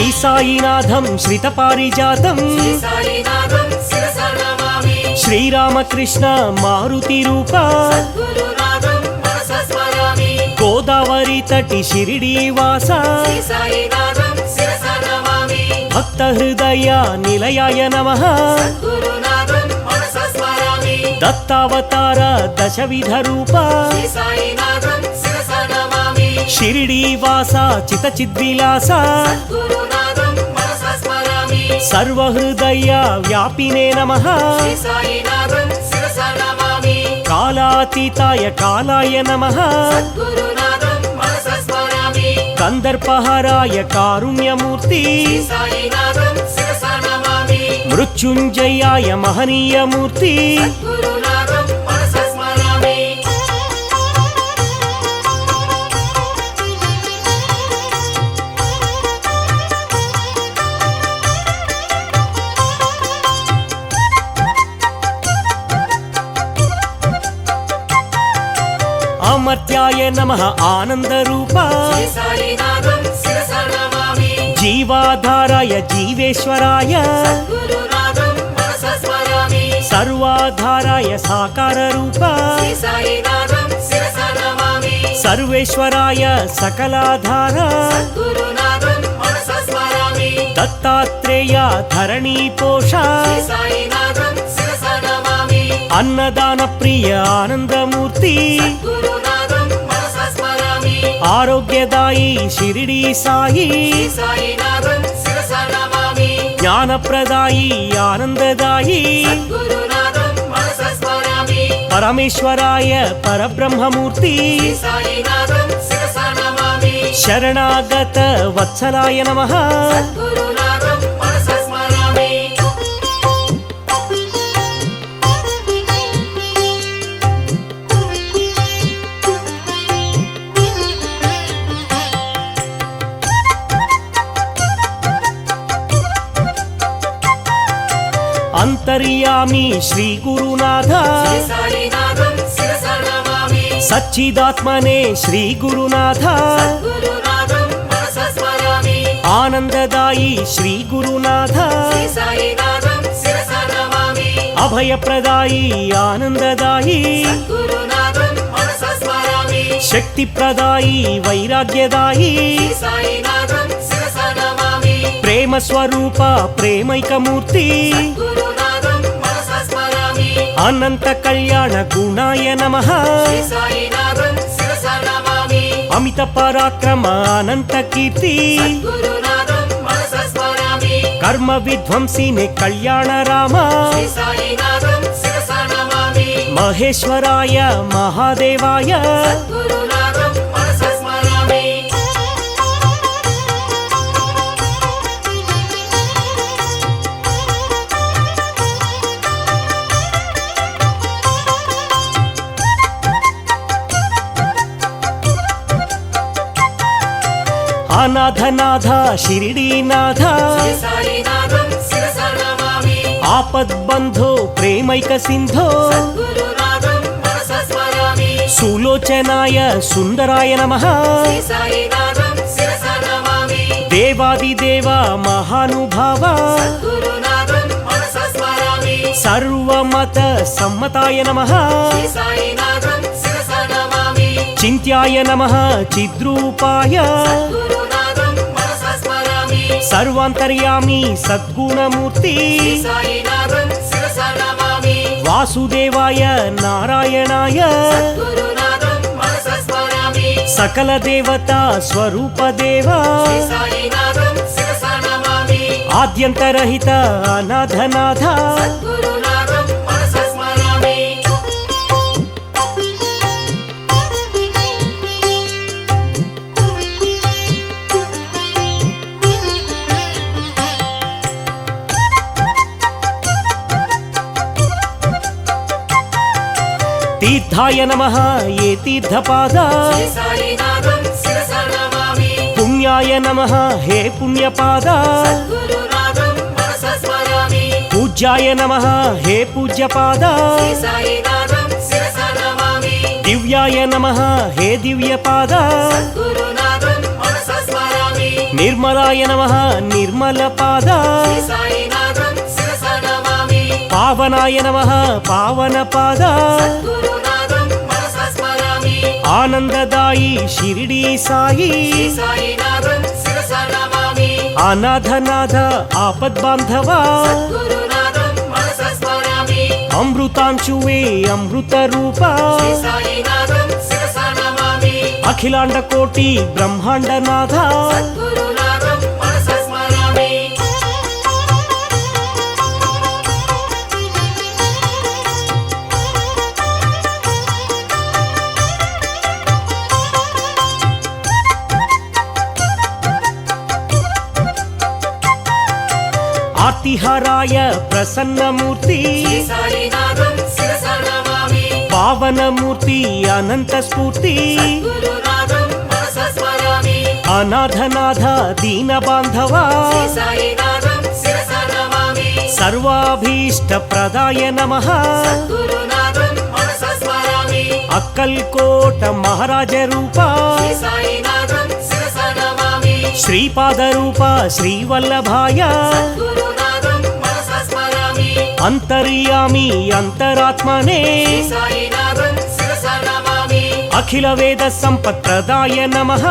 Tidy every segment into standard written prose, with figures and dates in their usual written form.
శ్రీ సాయినాథం శ్రితపారిజాతం శ్రీరామకృష్ణ మారుతి రూప గోదావరి తటి షిరిడి వాస భక్త హృదయ నిలయాయ నమః దత్తావతార దశవిధ రూప షిరిడి వాస చిత చిద్విలాస సర్వహృదయ వ్యాపినే నమః కాలాతీతాయ కాలాయ నమః కందర్పహరాయ కారుణ్యమూర్తి మృత్యుంజయాయ మహనీయమూర్తి అమర్త్యాయ నమః ఆనందరూప జీవాధారాయ జీవేశ్వరాయ సర్వాధారాయ సాకార రూప సర్వేశ్వరాయ సకలాధార దత్తాత్రేయ ధరణీ పోష అన్నదాన ప్రియ ఆనందమూర్తి ఆరోగ్యదాయి షిరిడి సాయి జ్ఞానప్రదాయి ఆనందదాయి పరమేశ్వరాయ పరబ్రహ్మమూర్తి శరణాగత వత్సలాయ నమః అంతర్యామి శ్రీ గురునాథ సచ్చిదాత్మనే శ్రీ గురునాథ ఆనందదాయి శ్రీ గురునాథ అభయప్రదాయి ఆనందదాయి శక్తిప్రదాయి వైరాగ్యదాయి ప్రేమ స్వరూప ప్రేమైకమూర్తి అనంత కళ్యాణ గుణాయ నమః అమిత పరాక్రమ అనంత కీర్తి కర్మ విధ్వంసినే కళ్యాణ రామ మహేశ్వరాయ మహాదేవాయ అనాథనాథ షిరిడీనాథ ఆపద్బంధో ప్రేమైక సింధో సులోచనాయ సుందరాయ నమః దేవాదిదేవ మహానుభావ సర్వమత సమ్మతాయ నమః చింత్యాయ నమః చిద్రూపాయ సర్వాంతర్యామి సద్గుణమూర్తి వాసుదేవాయ నారాయణాయ సకల దేవతా స్వరూప దేవా ఆద్యంతరహిత అనాథనాథ తీర్థాయ నమః ఏ తీర్థపాద పుణ్యాయ నమః హే పుణ్యపాద పూజ్యాయ నమః హే పూజ్యపాద దివ్యాయ నమః హే దివ్యపాద నిర్మలాయ నమః నిర్మలపాద శ్రీ సాయినాథం శిరస నమామి పావనాయ నమః పావనపాద గురునాథం మనస స్మరామి ఆనందదాయి షిరిడి సాయి శ్రీ సాయినాథం శిరస నమామి అనాథనాథ ఆపద్బాంధవా గురునాథం మనస స్మరామి అమృతాంశువే అమృత రూప శ్రీ సాయినాథం శిరస నమామి అఖిలాండ కోటి బ్రహ్మాండనాథ గురునాథం మనస స్మరామి ఆర్తిహరాయ ప్రసన్నమూర్తి శ్రీ సాయినాథం శిరస నమామి పావనమూర్తి అనంత స్ఫూర్తి గురునాథం మనస స్మరామి అనాథనాథ దీన బాంధవా శ్రీ సాయినాథం శిరస నమామి సర్వాభీష్ట ప్రదాయ నమః గురునాథం మనస స్మరామి అక్కల్కోట మహారాజ రూప శ్రీ సాయినాథం శిరస నమామి శ్రీపాద రూప శ్రీవల్లభాయ గురునాథం మనస స్మరామి అంతర్యామి అంతరాత్మనే శ్రీ సాయినాథం శిరస నమామి అఖిల వేద సంపత్ ప్రదాయ నమః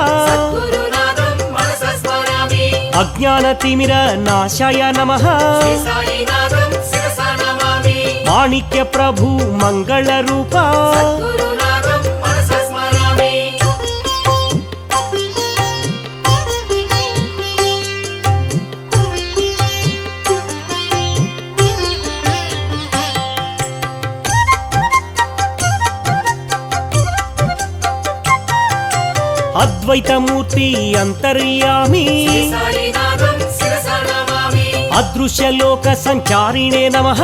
గురునాథం మనస స్మరామి అజ్ఞాన తిమిర నాశాయ నమః శ్రీ సాయినాథం శిరస నమామి మాణిక్య ప్రభు మంగళ రూప గురునాథం మనస స్మరామి అద్వైతమూర్తి అంతర్యామి శ్రీ సాయినాథం శిరస నమామి అదృశ్యలోక సంచారిణే నమః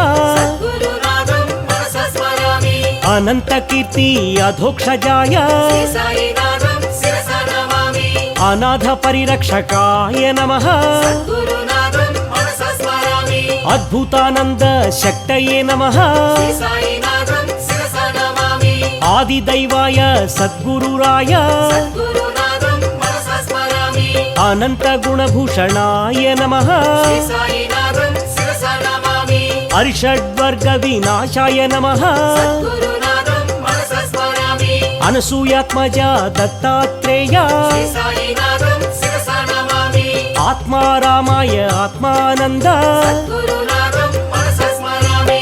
గురునాథం మనస స్మరామి అనంత కీర్తి అధోక్షజాయ శ్రీ సాయినాథం శిరస నమామి అనాథ పరిరక్షకాయ నమః గురునాథం మనస స్మరామి అద్భుతానంద శక్తయే నమః శ్రీ సాయినాథం శిరస నమామి ఆదిదైవాయ సద్గురురాయ గురునాథం మనస స్మరామి అనంత గుణభూషణాయ నమః శ్రీ సాయినాథం శిరస నమామి అరిషడ్వర్గ వినాశాయ నమః గురునాథం మనస స్మరామి అనసూయాత్మజ దత్తాత్రేయ శ్రీ సాయినాథం శిరస నమామి ఆత్మారామాయ ఆత్మానంద గురునాథం మనస స్మరామి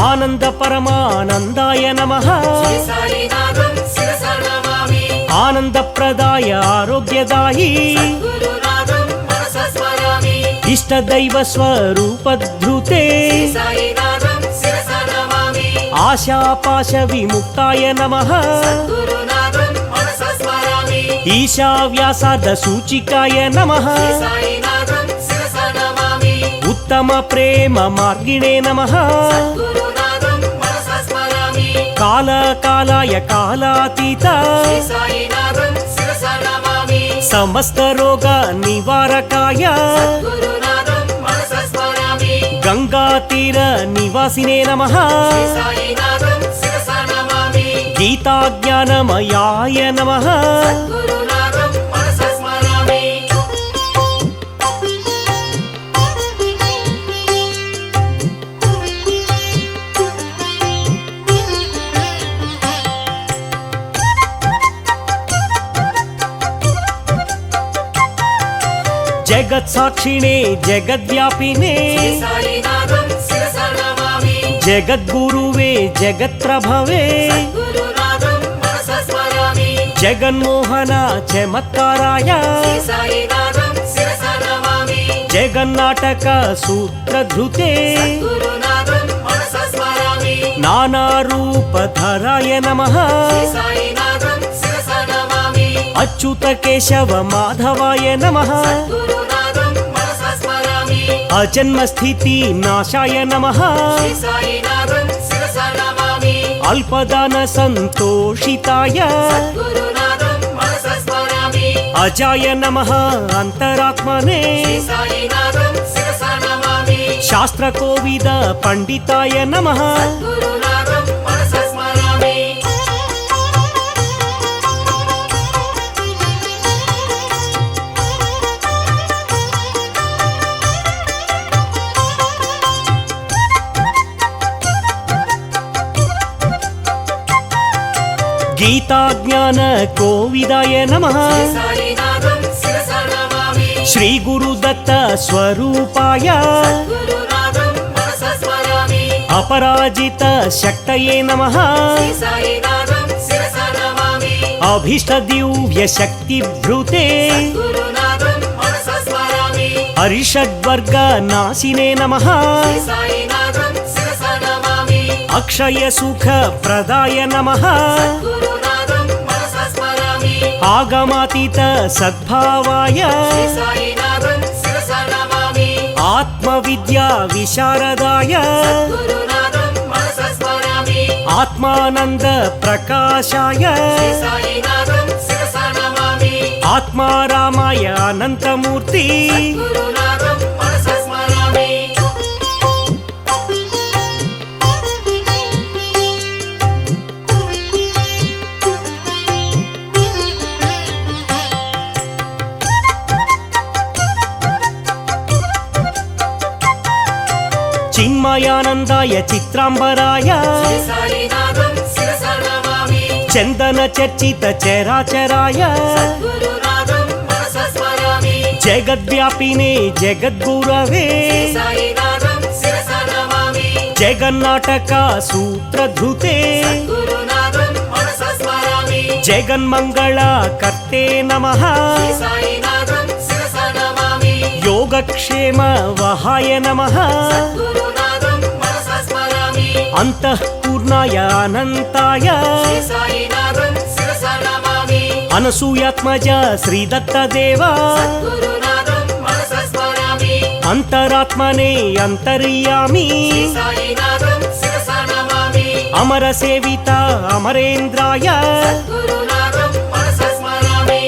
ఆనంద పరమానందాయ నమః శ్రీ సాయినాథం శిరస నమామి ఆనందప్రదాయ ఆరోగ్యదాయి గురునాథం మనస స్మరామి ఇష్టదైవ స్వరూపధృతే శ్రీ సాయినాథం శిరస నమామి ఆశాపాశ విముక్తాయ నమః గురునాథం మనస స్మరామి ఈశావ్యాసార్థ సూచికాయ నమః శ్రీ సాయినాథం శిరస నమామి ఉత్తమ ప్రేమ మార్గిణే నమః గురునాథం మనస స్మరామి కాలకాలాయ కాలాతీత శ్రీ సాయినాథం శిరస నమామి సమస్త రోగ నివారకాయ గురునాథం మనస స్మరామి గంగా తీర నివాసినే నమః శ్రీ సాయినాథం శిరస నమామి గీతాజ్ఞానమయాయ నమః గురునాథం మనస స్మరామి జగత్సాక్షిణే జగద్వ్యాపినే శ్రీ సాయినాథం శిరస నమామి జగద్గురువే జగత్ప్రభవే గురునాథం మనస స్మరామి జగన్మోహన చమత్కారాయ శ్రీ సాయినాథం శిరస నమామి జగన్నాటక సూత్రధృతే గురునాథం మనస స్మరామి నానారూపధరాయ నమః శ్రీ సాయినాథం శిరస నమామి అచ్యుత కేశవ మాధవాయ నమః గురునాథం మనస స్మరామి అజన్మస్థితి నాశాయ నమః శ్రీ సాయినాథం శిరస నమామి అల్పదాన సంతోషితాయ గురునాథం మనస స్మరామి అజాయ నమః అంతరాత్మనే శ్రీ సాయినాథం శిరస నమామి శాస్త్రకోవిద పండితాయ నమః గురునాథం మనస స్మరామి గీతాజ్ఞాన కోవిదాయ నమః శ్రీ సాయినాథం శిరస నమామి శ్రీ గురుదత్త స్వరూపాయ గురునాథం మనస స్మరామి అపరాజిత శక్తయే నమః శ్రీ సాయినాథం శిరస నమామి అభీష్ట దివ్య శక్తి భృతే గురునాథం మనస స్మరామి అరిషడ్వర్గ నాశినే నమః శ్రీ సాయినాథం శిరస నమామి అక్షయ సుఖ ప్రదాయ నమః గురునాథం మనస స్మరామి ఆగమాతీత సద్భావాయ శ్రీ సాయినాథం శిరస నమామి ఆత్మ విద్యా విశారదాయ గురునాథం మనస స్మరామి ఆత్మానంద ప్రకాశాయ శ్రీ సాయినాథం శిరస నమామి ఆత్మారామాయ అనంతమూర్తి గురునాథం మనస స్మరామి చిన్మయానందాయ చిత్రాంబరాయ శ్రీ సాయినాథం శిరస నమామి చందన చర్చిత చరాచరాయ గురునాథం మనస స్మరామి జగద్వ్యాపినే జగద్గురవే శ్రీ సాయినాథం శిరస నమామి జగన్నాటక సూత్రధృతే గురునాథం మనస స్మరామి జగన్మంగళ కర్తే నమః శ్రీ సాయినాథం శిరస నమామి యోగక్షేమ వహాయ నమః గురునాథం మనస స్మరామి అంతఃపూర్ణాయ అనంతాయ శ్రీ సాయినాథం శిరస నమామి అనసూయాత్మజ శ్రీదత్తదేవ గురునాథం మనస స్మరామి అంతరాత్మనే అంతర్యామి శ్రీ సాయినాథం శిరస నమామి అమర సేవిత అమరేంద్రాయ గురునాథం మనస స్మరామి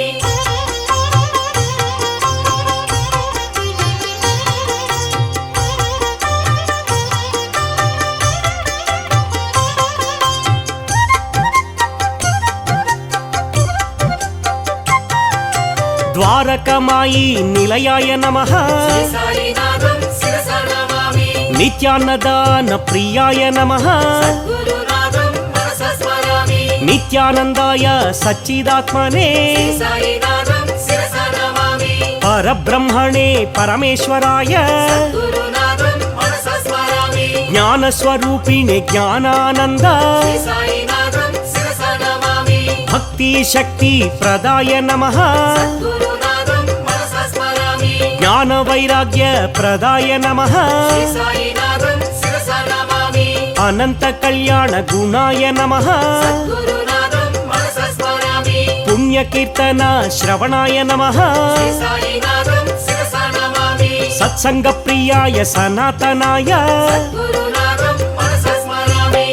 ద్వారకమాయి నిలయాయ నమః శ్రీ సాయినాథం శిరస నమామి నిత్యాన్నదాన ప్రియాయ నమః గురునాథం మనస స్మరామి నిత్యానందాయ సచ్చిదాత్మనే శ్రీ సాయినాథం శిరస నమామి పరబ్రహ్మణే పరమేశ్వరాయ గురునాథం మనస స్మరామి జ్ఞానస్వరూపిణి జ్ఞానానంద శ్రీ సాయినాథం శిరస నమామి భక్తి శక్తి ప్రదాయ నమః గురునాథం మనస స్మరామి జ్ఞాన వైరాగ్య ప్రదాయ నమః శ్రీ సాయినాథం శిరస నమామి అనంత కళ్యాణ గుణాయ నమః గురునాథం మనస స్మరామి పుణ్యకీర్తన శ్రవణాయ నమః శ్రీ సాయినాథం శిరస నమామి సత్సంగ ప్రియాయ సనాతనాయ గురునాథం మనస స్మరామి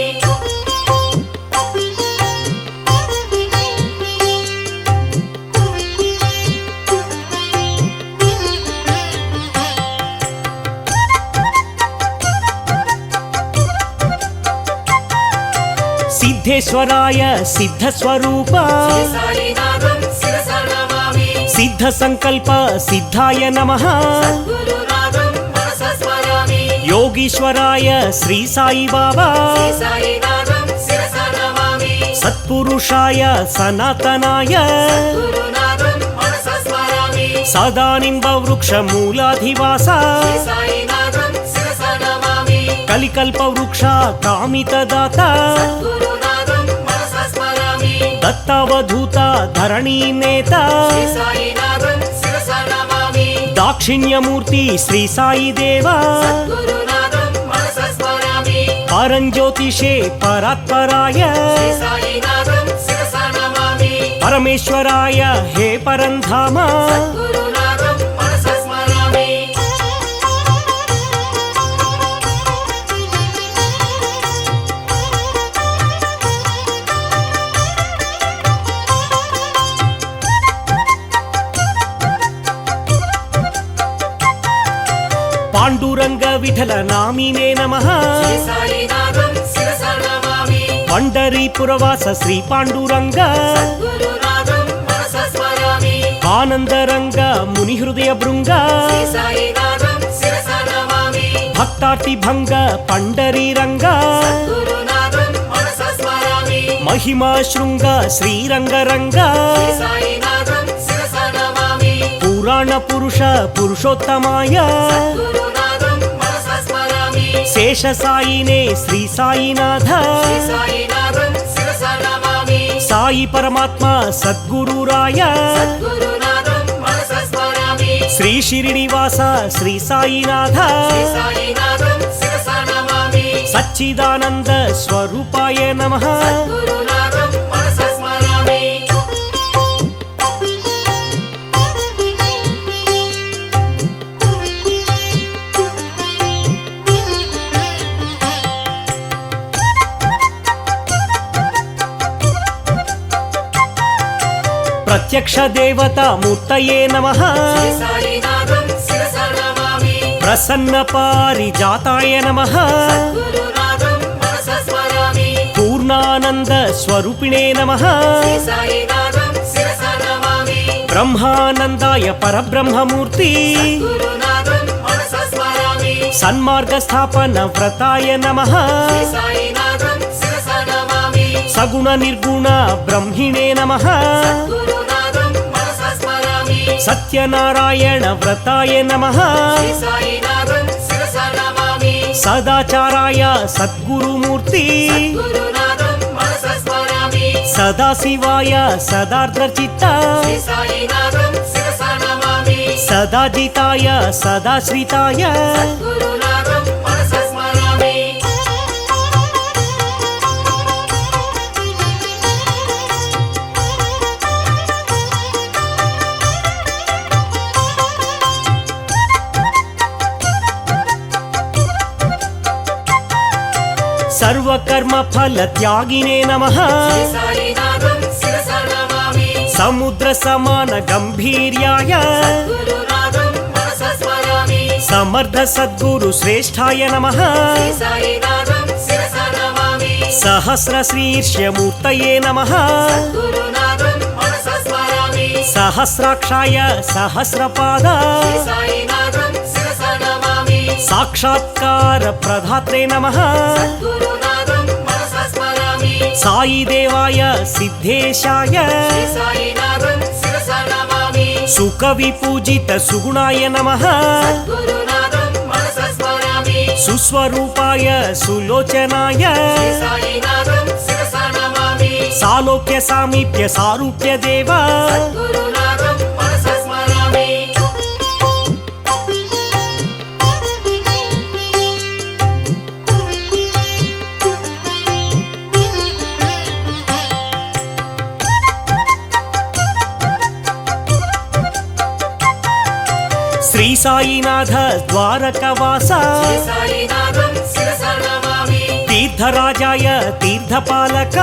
సిద్ధేశ్వరాయ సిద్ధస్వరూప శ్రీ సాయినాథం శిరస నమామి సిద్ధ సంకల్ప సిద్ధాయ నమః గురునాథం మనస స్మరామి యోగీశ్వరాయ శ్రీ సాయి బాబా శ్రీ సాయినాథం శిరస నమామి సత్పురుషాయ సనాతనాయ గురునాథం మనస స్మరామి సదానింబ వృక్ష మూలాధివాస శ్రీ సాయినాథం శిరస నమామి కలికల్ప వృక్ష కామితదాత గురునాథం మనస స్మరామి దత్తావధూత ధరణీ నేత శ్రీ సాయినాథం శిరస నమామి దాక్షిణ్యమూర్తి శ్రీ సాయి దేవా గురునాథం మనస స్మరామి పరంజ్యోతిషే పరాత్పరాయ శ్రీ సాయినాథం శిరస నమామి పరమేశ్వరాయ హే పరంధామ గురునాథం మనస స్మరామి పాండురంగ విఠల నామినే నమః శ్రీ సాయినాథం శిరస నమామి పండరీపురవాస శ్రీ పాండురంగ గురునాథం మనస స్మరామి ఆనందరంగ ముని హృదయ భృంగ శ్రీ సాయినాథం శిరస నమామి భక్తార్తి భంగ పండరీరంగ గురునాథం మనస స్మరామి మహిమా శృంగ శ్రీరంగరంగ శ్రీ సాయినాథం శిరస నమామి పురాణ పురుష పురుషోత్తమాయ గురునాథం మనస స్మరామి శేష సాయినే శ్రీ సాయినాథ శ్రీ సాయినాథం శిరస నమామి సాయి పరమాత్మ సద్గురురాయ గురునాథం మనస స్మరామి శ్రీ శిరిడివాస శ్రీ సాయినాథ శ్రీ సాయినాథం శిరస నమామి సచ్చిదానంద స్వరూపాయ నమః గురునాథం మనస స్మరామి ప్రత్యక్ష దేవతా మూర్తయే నమః శ్రీ సాయినాథం శిరస నమామి ప్రసన్న పారిజాతాయ నమః గురునాథం మనస స్మరామి పూర్ణానంద స్వరూపిణే నమః శ్రీ సాయినాథం శిరస నమామి బ్రహ్మానందాయ పరబ్రహ్మమూర్తి గురునాథం మనస స్మరామి సన్మార్గ స్థాపన వ్రతాయ నమః శ్రీ సాయినాథం శిరస నమామి సగుణ నిర్గుణ బ్రహ్మిణే నమః గురునాథం మనస స్మరామి సత్యనారాయణ వ్రతాయ నమః శ్రీ సాయినాథం శిరస నమామి సదాచారాయ సద్గురుమూర్తి గురునాథం మనస స్మరామి సదాశివాయ సదార్ద్రచిత్త శ్రీ సాయినాథం శిరస నమామి సదాజితాయ సదాశ్రితాయ గురునాథం మనస స్మరామి సర్వకర్మ ఫల త్యాగినే నమః శ్రీ సాయినాథం శిరస నమామి సముద్ర సమాన గంభీర్యాయ గురునాథం మనస స్మరామి సమర్థ సద్గురు శ్రేష్ఠాయ నమః శ్రీ సాయినాథం శిరస నమామి సహస్ర శీర్ష్యమూర్తయే నమః గురునాథం మనస స్మరామి సహస్రాక్షాయ సహస్రపాద శ్రీ సాయినాథం శిరస నమామి సాక్షాత్కార ప్రధాత్రే నమః గురునాథం మనస స్మరామి సాయి దేవాయ సిద్ధేశాయ శ్రీ సాయినాథం శిరస నమామి సుఖ విపూజిత సుగుణాయ నమః గురునాథం మనస స్మరామి సుస్వరూపాయ సులోచనాయ శ్రీ సాయినాథం శిరస నమామి సాలోక్య సామీప్య సారూప్య దేవా గురునాథం మనస స్మరామి శ్రీ సాయినాథ ద్వారకవాస శ్రీ సాయినాథం శిరస నమామి తీర్థరాజాయ తీర్థపాలక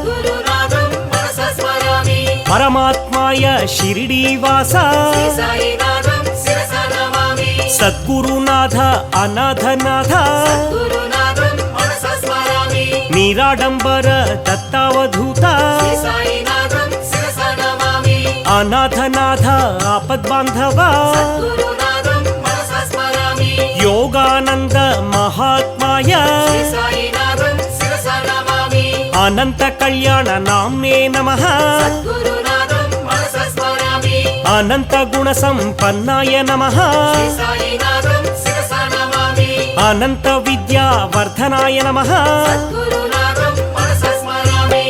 గురునాథం మనస స్మరామి పరమాత్మాయ షిరిడీవాస శ్రీ సాయినాథం శిరస నమామి సద్గురునాథ అనాథనాథ గురునాథం మనస స్మరామి నిరాడంబర దత్తావధూత శ్రీ సాయినాథం శిరస నమామి అనాథనాథ ఆపద్బాంధవ గురునాథం మనస స్మరామి యోగానంద మహాత్మాయ శ్రీ సాయినాథం శిరస నమామి అనంత కళ్యాణ నామ్నే నమః గురునాథం మనస స్మరామి అనంత గుణ సంపన్నాయ నమః శ్రీ సాయినాథం శిరస నమామి అనంత విద్యా వర్ధనాయ నమః గురునాథం మనస స్మరామి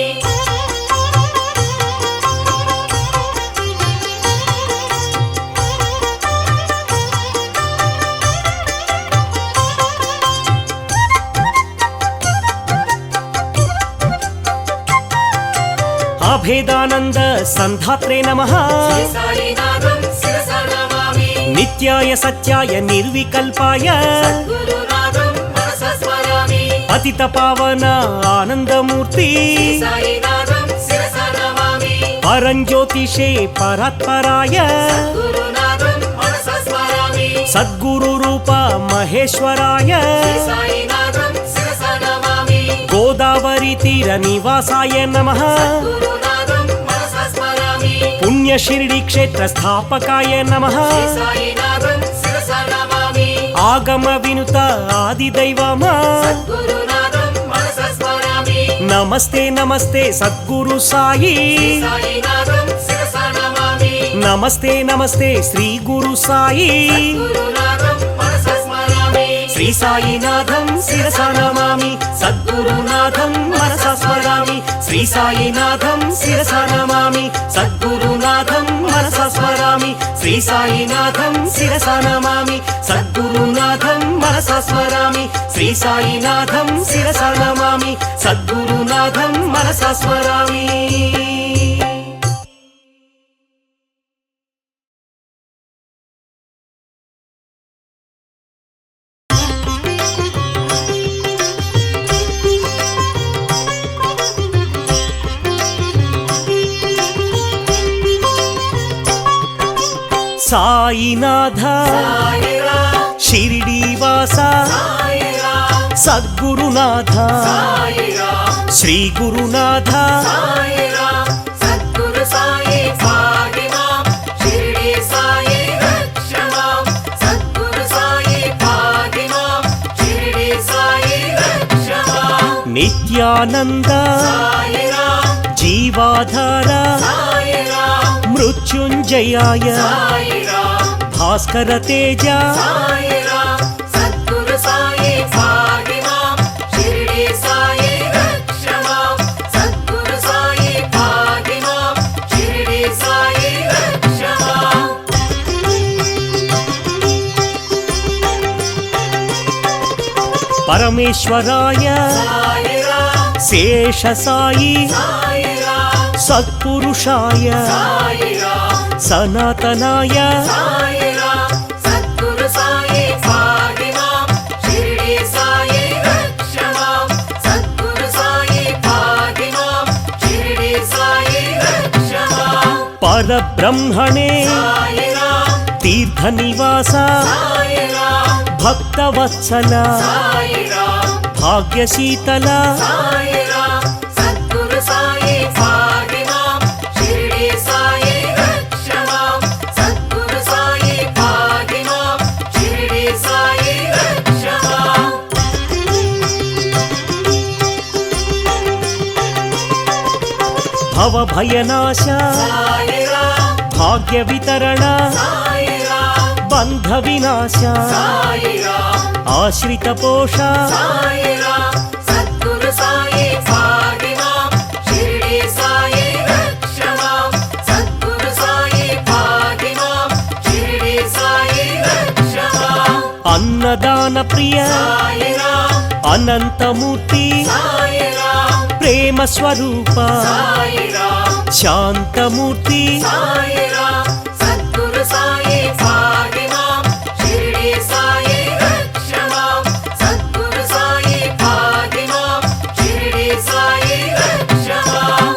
అభేదానంద సంధాత్రే నమః శ్రీ సాయినాథం శిరస నమామి నిత్యాయ సత్యాయ నిర్వికల్పాయ గురునాథం మనస స్మరామి పతిత పావన ఆనందమూర్తి శ్రీ సాయినాథం శిరస నమామి పరంజ్యోతిషే పరాత్పరాయ గురునాథం మనస స్మరామి సద్గురు రూప మహేశ్వరాయ శ్రీ సాయినాథం శిరసా నమామి గోదావరి తీర నివాసాయ నమః గురునాథం మనసా స్మరామి పుణ్య షిరిడి క్షేత్ర స్థాపకాయ నమః శ్రీ సాయినాథం శిరసా నమామి ఆగమ వినుత ఆది దైవమా గురునాథం మనసా స్మరామి నమస్తే నమస్తే సద్గురు సాయి సాయినాథం శిరసా నమామి నమస్తే నమస్తే శ్రీ గురు సాయి గురునాథం మనసా స్మరామి శ్రీ సాయినాథం శిరసా నమామి సద్గురునాథం మనసా స్మరామి శ్రీ సాయినాథం శిరసా నమామి సద్గురునాథం మనసా స్మరామి శ్రీ సాయినాథం శిరసా నమామి సద్గురునాథం మనసా స్మరామి శ్రీ సాయినాథం శిరసా నమామి సద్గురునాథం మనసా స్మరామి సాయినాథ సాయిరామ్ షిరిడీవాస సాయిరామ్ సద్గురునాథ సాయిరామ్ శ్రీ గురునాథ సాయిరామ్ సద్గురు సాయి భాగ్యమాం షిరిడి సాయి రక్షమాం సద్గురు సాయి భాగ్యమాం షిరిడి సాయి రక్షమాం నిత్యానంద సాయిరామ్ జీవాధార సాయిరామ్ మృత్యుంజయాయ సాయిరామ్ భాస్కర తేజ సాయిరామ్ సద్గురు సాయి భాగ్యమాం షిరిడి సాయి రక్షమాం సద్గురు సాయి భాగ్యమాం షిరిడి సాయి రక్షమాం పరమేశ్వరాయ సాయిరామ్ శేష సాయి సాయిరామ్ సత్పురుషాయ సాయిరామ్ సనాతనాయ సాయిరామ్ సద్గురు సాయి భాగ్యమాం షిరిడి సాయి రక్షమాం సద్గురు సాయి భాగ్యమాం షిరిడి సాయి రక్షమాం పరబ్రహ్మణే సాయిరామ్ తీర్థనివాస సాయిరామ్ భక్తవత్సల సాయిరామ్ భాగ్యశీతల సాయిరామ్ సద్గురు సాయి భాగ్యమాం షిరిడి సాయి రక్షమాం సద్గురు సాయి భాగ్యమాం షిరిడి సాయి రక్షమాం భవభయనాశ సాయిరామ్ భాగ్య వితరణ సాయిరామ్ బంధ వినాశ సాయిరామ్ ఆశ్రిత పోష సాయిరామ్ సద్గురు సాయి భాగ్యమాం షిరిడి సాయి రక్షమాం సద్గురు సాయి భాగ్యమాం షిరిడి సాయి రక్షమాం అన్నదాన ప్రియ సాయిరామ్ అనంతమూర్తి సాయిరామ్ ప్రేమ స్వరూప సాయిరామ్ శాంతమూర్తి సాయిరామ్ సద్గురు సాయి భాగ్యమాం షిరిడి సాయి రక్షమాం సద్గురు సాయి భాగ్యమాం షిరిడి సాయి రక్షమాం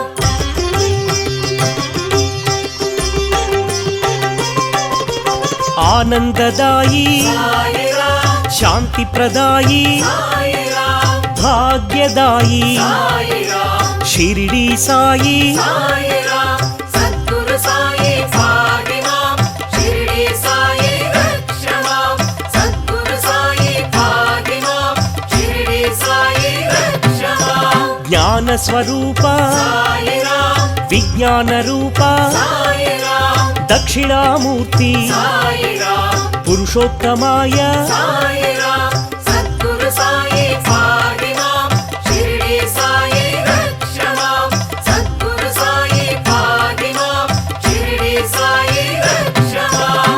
ఆనందదాయి సాయిరామ్ శాంతి ప్రదాయి సాయిరామ్ భాగ్యదాయి సాయిరామ్ షిరిడి సాయి సాయిరామ్ సద్గురు సాయి భాగ్యమాం షిరిడి సాయి రక్షమాం సద్గురు సాయి భాగ్యమాం షిరిడి సాయి రక్షమాం జ్ఞాన స్వరూప సాయిరామ్ విజ్ఞాన రూప సాయిరామ్ దక్షిణామూర్తి సాయిరామ్ పురుషోత్తమాయ సాయిరామ్ సద్గురు సాయి భాగ్యమాం షిరిడి సాయి రక్షమాం సద్గురు సాయి భాగ్యమాం షిరిడి సాయి రక్షమాం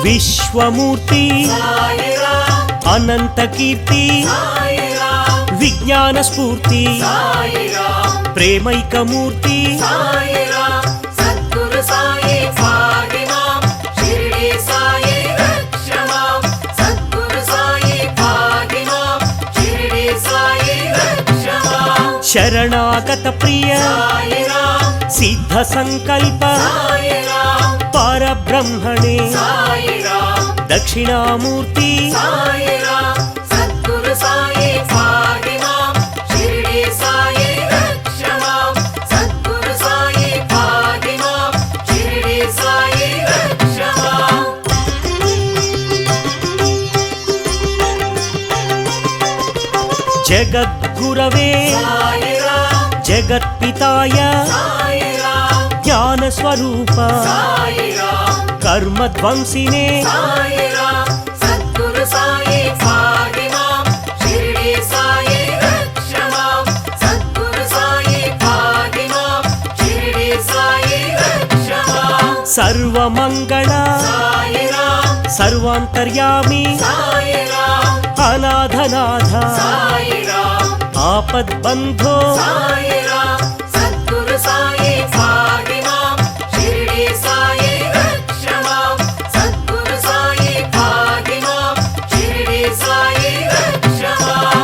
విశ్వమూర్తి సాయిరామ్ అనంత కీర్తి సాయిరామ్ విజ్ఞాన స్ఫూర్తి సాయిరామ్ ప్రేమైకమూర్తి సాయిరామ్ సద్గురు సాయి భాగ్యమాం షిరిడి సాయి రక్షమాం సద్గురు సాయి భాగ్యమాం షిరిడి సాయి రక్షమాం శరణాగత ప్రియ సాయిరామ్ सिद्ध संकल्प साई राम परब्रह्मणे साई राम दक्षिणामूर्ति साई राम सद्गुरु साई पाहि मां शिरडी साई रक्ष मां सद्गुरु साई पाहि मां शिरडी साई रक्ष मां जगद्गुरवे साई राम जगत्पिताय साई राम ज्ञानस्वरूप साई राम कर्मध्वंसिने साई राम सद्गुरु साई पाहि मां शिरडी साई रक्ष मां सद्गुरु साई पाहि मां शिरडी साई रक्ष मां सर्वमङ्गल साई राम सर्वान्तर्यामी साई राम अनाथनाथ साई राम आपद्बन्धो साई राम सद्गुरु साई पाहि मां शिरडी साई रक्ष मां सद्गुरु साई पाहि मां शिरडी साई रक्ष मां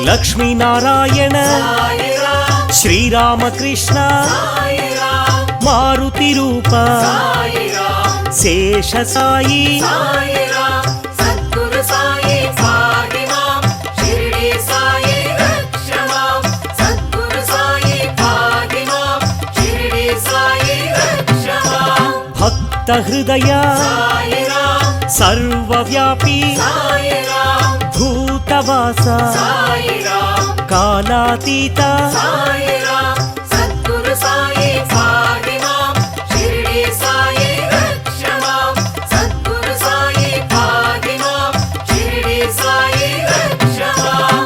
लक्ष्मीनारायण साई राम श्रीरामकृष्ण साई राम मारुतिरूप साई राम शेषसायि साई राम सद्गुरु साई पाहि मां शिरडी साई रक्ष मां सद्गुरु साई पाहि मां शिरडी साई रक्ष मां भक्तहृदय साई राम सर्वव्यापी साई राम भूतवास साई राम कालातीत साई राम सद्गुरु साई पाहि मां शिरडी साई रक्ष मां सद्गुरु साई पाहि मां शिरडी साई रक्ष मां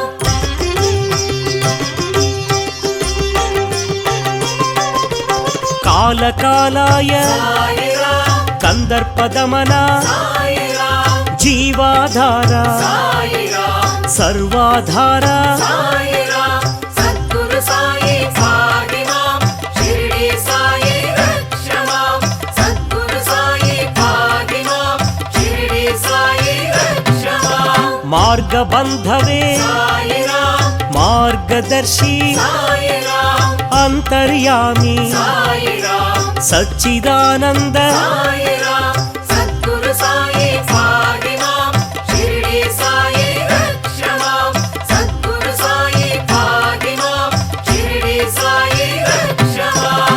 कालकालाय साई राम कन्दर्पदमन साई राम जीवाधार साई राम सर्वाधार साई राम सद्गुरु साई पाहि मां शिरडी साई रक्ष मां सद्गुरु साई पाहि मां शिरडी साई रक्ष मां मार्गबन्धवे साई राम मार्गदर्शी साई राम अन्तर्यामी साई राम सच्चिदानन्द साई राम सद्गुरु साई पाहि मां शिरडी साई रक्ष मां सद्गुरु साई पाहि मां शिरडी साई रक्ष मां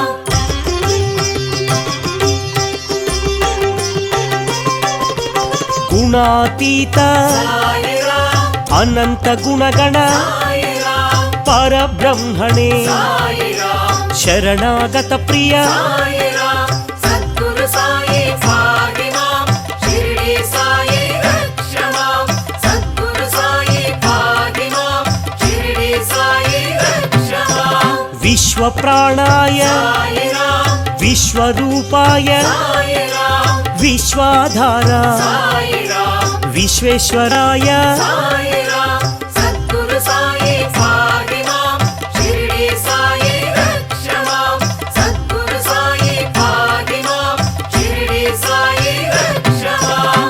गुणातीत साई राम अनंत गुणगण साई राम परब्रह्मणे साई राम शरणागत प्रिय साई राम सद्गुरु साई पाहि मां शिरडी साई रक्ष मां सद्गुरु साई पाहि मां शिरडी साई रक्ष मां विश्वप्राणाय साई राम विश्वरूपाय साई राम विश्वाधार साई राम विश्वेश्वराय साई राम सद्गुरु साई पाहि मां शिरडी साई रक्ष मां सद्गुरु साई पाहि मां शिरडी साई रक्ष मां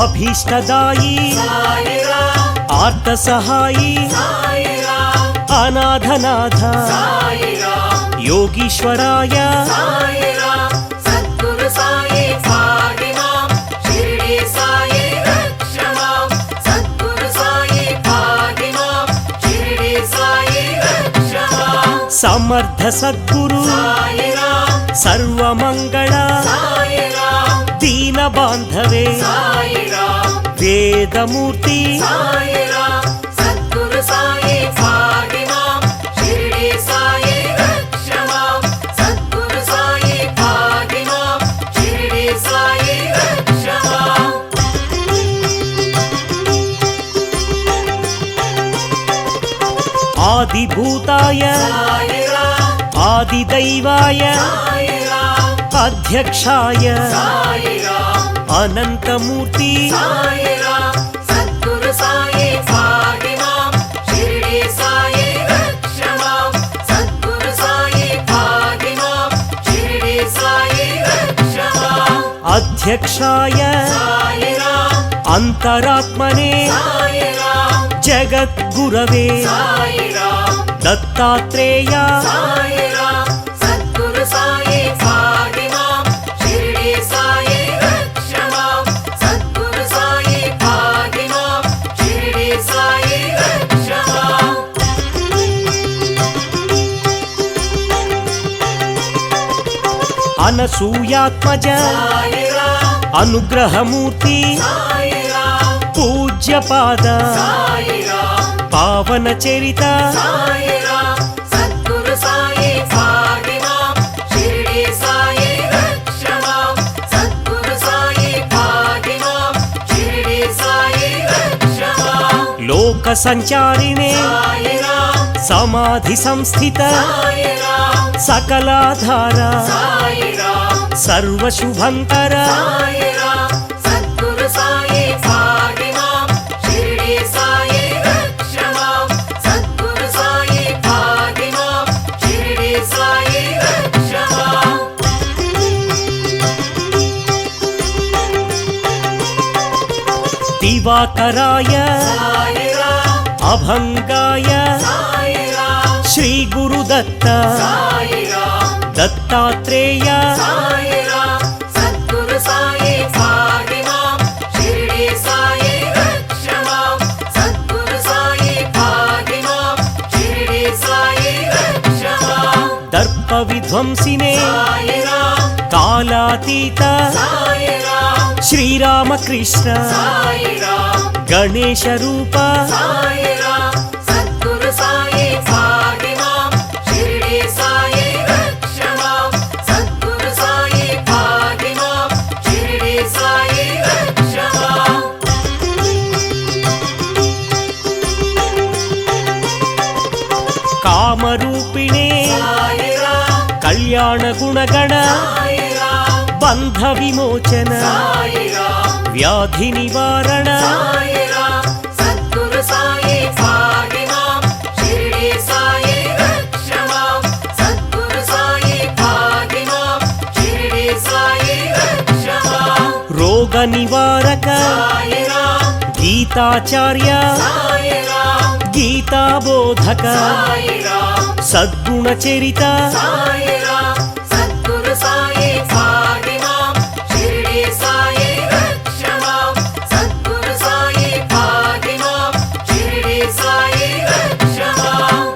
अभीष्टदायी साई राम आर्तसहायी साई राम अनाथनाथ साई राम योगीश्वराय साई राम सद्गुरु साई पाहि मां शिरडी साई रक्ष मां सद्गुरु साई पाहि मां शिरडी साई रक्ष मां समर्थ सद्गुरु साई राम सर्वमंगल साई राम दीन बांधवे साई राम वेदमूर्ति साई राम सद्गुरु साई पाहि मां शिरडी साई रक्ष मां सद्गुरु साई पाहि मां शिरडी साई रक्ष मां आदिभूताय साई राम आदिदैवाय साई राम अध्यक्षाय साई राम अनंतमूर्ति साई राम सद्गुरु साई पाहि मां शिरडी साई रक्ष मां सद्गुरु साई पाहि मां शिरडी साई रक्ष मां అధ్యక్షాయ సాయిరాం అంతరాత్మనే సాయిరాం జగద్గురవే సాయిరాం దత్తాత్రేయ సాయిరాం సద్గురు సాయి పాహిమాం షిరిడి సాయి రక్షమాం సద్గురు సాయి పాహిమాం షిరిడి సాయి రక్షమాం అనసూయాత్మజ సాయిరాం అనుగ్రహమూర్తి సాయిరాం పూజ్యపాద సాయిరాం పావన చరిత సాయిరాం సద్గురు సాయి పాహిమాం షిరిడి సాయి రక్షమాం సద్గురు సాయి పాహిమాం షిరిడి సాయి రక్షమాం లోక సంచారిణే సాయిరాం సమాధి సంస్థిత సాయిరాం సకలాధార సాయిరాం సర్వశుభంకర సాయిరాం సద్గురు సాయి పాహిమాం షిరిడి సాయి రక్షమాం సద్గురు సాయి పాహిమాం షిరిడి సాయి రక్షమాం దివాకరాయ సాయిరాం అభంగాయ సాయిరాం శ్రీ గురుదత్త సాయిరాం దత్తాత్రేయ సాయిరాం సద్గురు సాయి పాహిమాం షిరిడి సాయి రక్షమాం సద్గురు సాయి పాహిమాం షిరిడి సాయి రక్షమాం దర్ప విధ్వంసినే సాయిరాం కాలాతీత సాయిరాం శ్రీరామకృష్ణ సాయిరాం గణేశ రూప సాయిరాం సద్గురు సాయి పాహిమాం షిరిడి సాయి రక్షమాం సద్గురు సాయి పాహిమాం షిరిడి సాయి రక్షమాం కామరూపిణే సాయిరాం కళ్యాణ గుణగణ సాయిరాం బంధ విమోచన సాయిరాం వ్యాధి నివారణ సాయిరాం సద్గురు సాయి పాహిమాం షిరిడి సాయి రక్షమాం సద్గురు సాయి పాహిమాం షిరిడి సాయి రక్షమాం రోగ నివారక సాయిరాం గీతాచార్య సాయిరాం గీతాబోధక సాయిరాం సద్గుణ చరిత సాయిరాం సద్గురు సాయి పాహిమాం షిరిడి సాయి రక్షమాం సద్గురు సాయి పాహిమాం షిరిడి సాయి రక్షమాం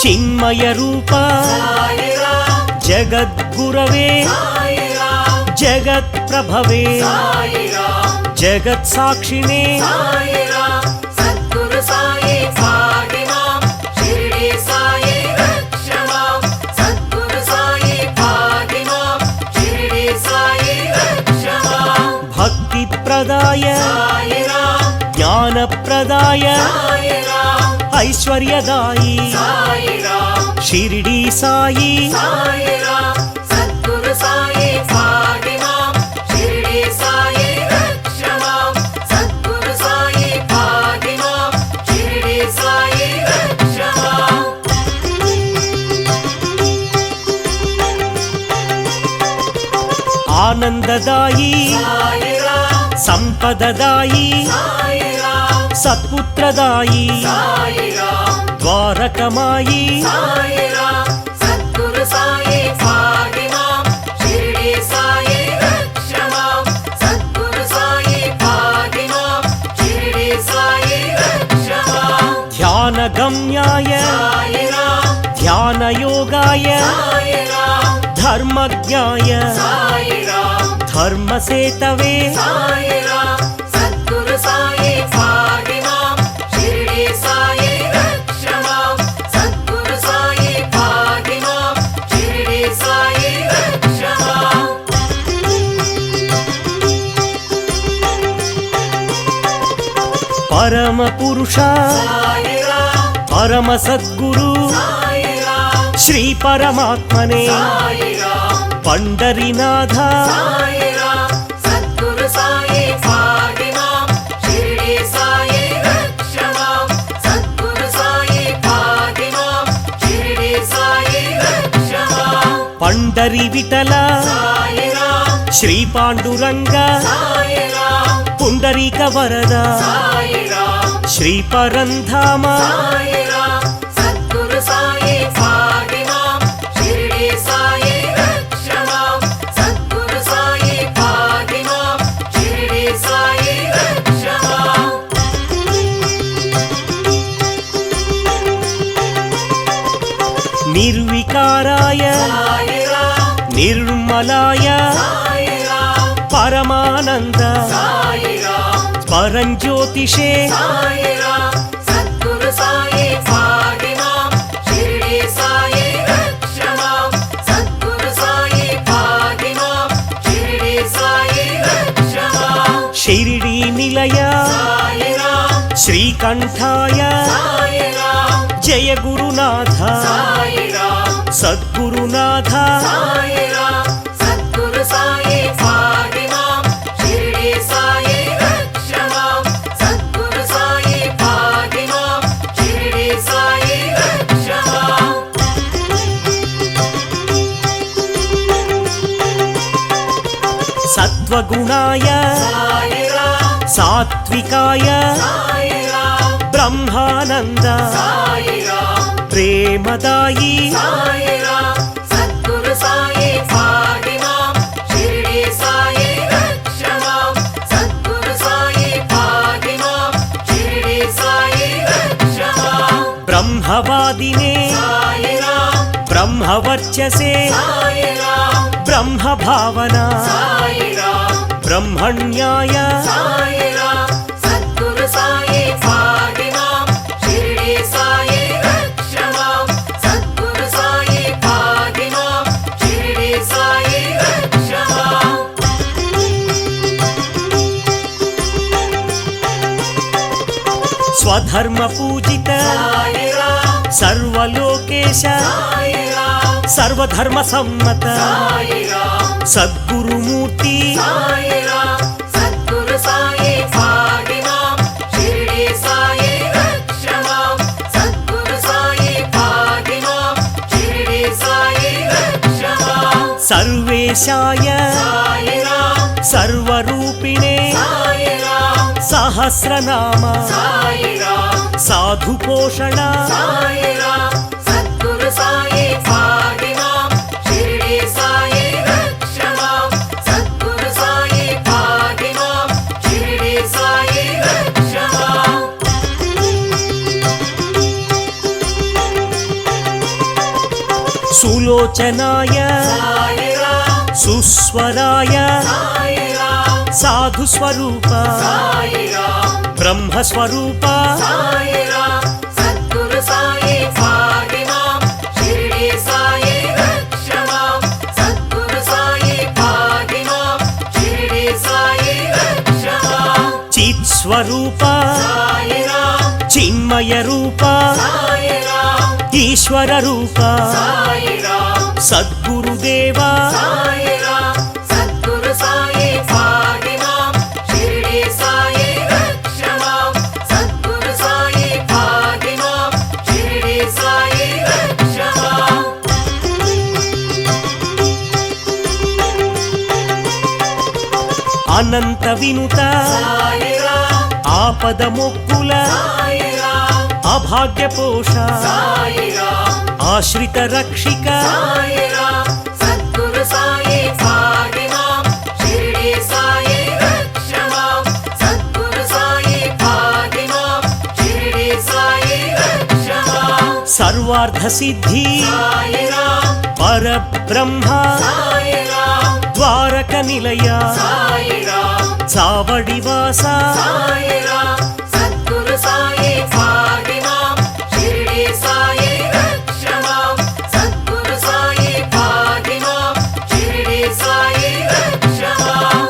చిన్మయ రూప సాయిరాం జగద్గురవే సాయిరాం జగత్ ప్రభవే సాయిరాం జగత్ సాక్షిణే సాయిరాం సద్గురు సాయి పాహిమాం షిరిడి సాయి రక్షమాం సద్గురు సాయి పాహిమాం షిరిడి సాయి రక్షమాం భక్తి ప్రదాయ సాయిరాం జ్ఞాన ప్రదాయ సాయిరాం ఐశ్వర్యదాయి సాయిరాం షిరిడి సాయి సాయిరాం సద్గురు సాయి పాహిమాం షిరిడి సాయి రక్షమాం సద్గురు సాయి పాహిమాం షిరిడి సాయి రక్షమాం ఆనందదాయి సాయిరాం సంపదదాయి సాయిరాం సత్పుత్రదాయి సాయిరాం ద్వారకమాయి సాయిరాం సద్గురు సాయి పాహిమాం షిరిడి సాయి రక్షమాం సద్గురు సాయి పాహిమాం షిరిడి సాయి రక్షమాం ధ్యాన గమ్యాయ సాయిరాం ధ్యాన యోగాయ సాయిరాం ధర్మజ్ఞాయ సాయిరాం ధర్మసేతవే సాయిరాం సద్గురు సాయి పాహిమాం షిరిడి సాయి రక్షమాం సద్గురు సాయి పాహిమాం షిరిడి సాయి రక్షమాం పరమ పురుష సాయిరాం పరమ సద్గురు సాయిరాం శ్రీ పరమాత్మనే సాయిరాం పండరీనాథ సాయిరాం సద్గురు సాయి పాహిమాం షిరిడి సాయి రక్షమాం సద్గురు సాయి పాహిమాం షిరిడి సాయి రక్షమాం పండరి విఠల సాయిరాం శ్రీ పాండురంగ సాయిరాం పుండరీక వరద సాయిరాం శ్రీ పరంధామ సాయిరాం సద్గురు సాయి పాహిమాం షిరిడి సాయి రక్షమాం సద్గురు సాయి పాహిమాం షిరిడి సాయి రక్షమాం నిర్వికారాయ సాయిరాం నిర్మలాయ సాయిరాం పరమానంద సాయిరాం పరంజ్యోతిషే సాయిరాం సద్గురు సాయి పాహిమాం షిరిడి సాయి రక్షమాం సద్గురు సాయి పాహిమాం షిరిడి సాయి రక్షమాం షిరిడి నిలయ సాయిరాం శ్రీకంఠాయ సాయిరాం జయ గురునాథ సాయిరాం సద్గురునాథ సాయిరాం సద్గురు సాయి పాహిమాం షిరిడి సాయి రక్షమాం సద్గురు సాయి పాహిమాం షిరిడి సాయి రక్షమాం సత్వగుణాయ సాయిరాం సాత్వికాయ సాయిరాం బ్రహ్మానంద సాయిరాం ప్రేమదాయి సాయిరాం సద్గురు సాయి పాహిమాం షిరిడి సాయి రక్షమాం సద్గురు సాయి పాహిమాం షిరిడి సాయి రక్షమాం బ్రహ్మవాదినే సాయిరాం బ్రహ్మవర్చసే సాయిరాం బ్రహ్మ భావన సాయిరాం బ్రహ్మణ్యాయ సాయిరాం సద్గురు సాయి పాహిమాం షిరిడి సాయి రక్షమాం సద్గురు సాయి పాహిమాం షిరిడి సాయి రక్షమాం స్వధర్మ పూజిత సాయిరాం సర్వలోకేశ సాయిరాం సర్వధర్మ సమ్మత సాయిరాం సద్గురుమూర్తి సాయిరాం సద్గురు సాయి పాహిమాం షిరిడి సాయి రక్షమాం సద్గురు సాయి పాహిమాం షిరిడి సాయి రక్షమాం సర్వేశాయ సాయిరాం సర్వరూపిణే సాయిరాం సహస్రనామ సాయిరాం సాధు పోషణ సాయిరాం సద్గురు సాయి పాహిమాం షిరిడి సాయి రక్షమాం సద్గురు సాయి పాహిమాం షిరిడి సాయి రక్షమాం సులోచనాయ సాయిరాం సుస్వరాయ సాయిరాం సాధు స్వరూప సాయిరాం బ్రహ్మస్వరూప సాయిరాం సద్గురు సాయి పాహిమాం షిరిడి సాయి రక్షమాం సద్గురు సాయి పాహిమాం షిరిడి సాయి రక్షమాం చిత్ స్వరూప సాయిరాం చిన్మయ రూప సాయిరాం ఈశ్వర రూప సాయిరాం సద్గురుదేవ సాయిరాం సద్గురు సాయి పాహిమాం షిరిడి సాయి రక్షమాం సద్గురు సాయి పాహిమాం షిరిడి సాయి రక్షమాం అనంత వినుత సాయిరాం ఆపద మొక్కుల సాయిరాం అభాగ్య పోష సాయిరాం ఆశ్రిత రక్షిక సాయిరాం సద్గురు సాయి పాహిమాం షిరిడి సాయి రక్షమాం సద్గురు సాయి పాహిమాం షిరిడి సాయి రక్షమాం సర్వార్థ సిద్ధి సాయిరాం పరబ్రహ్మ సాయిరాం ద్వారక నిలయ సాయిరాం చావడివాస సాయిరాం సద్గురు సాయి పాహిమాం షిరిడి సాయి రక్షమాం సద్గురు సాయి పాహిమాం షిరిడి సాయి రక్షమాం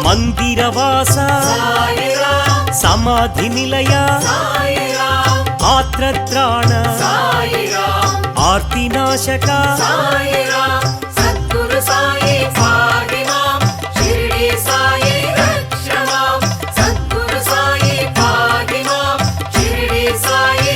మందిరవాస సాయిరాం సమాధి నిలయ సాయిరాం ఆత్రత్రాణ సాయిరాం ఆర్తినాశక సాయిరాం సద్గురు సాయి పాహిమాం షిరిడి సాయి రక్షమాం సద్గురు సాయి పాహిమాం షిరిడి సాయి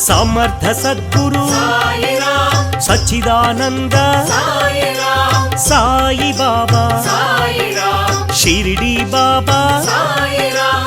సమర్థ సద్గురు సాయిరాం సచ్చిదానంద సాయిరాం సాయి బాబా సాయిరాం షిరిడి బాబా సాయిరాం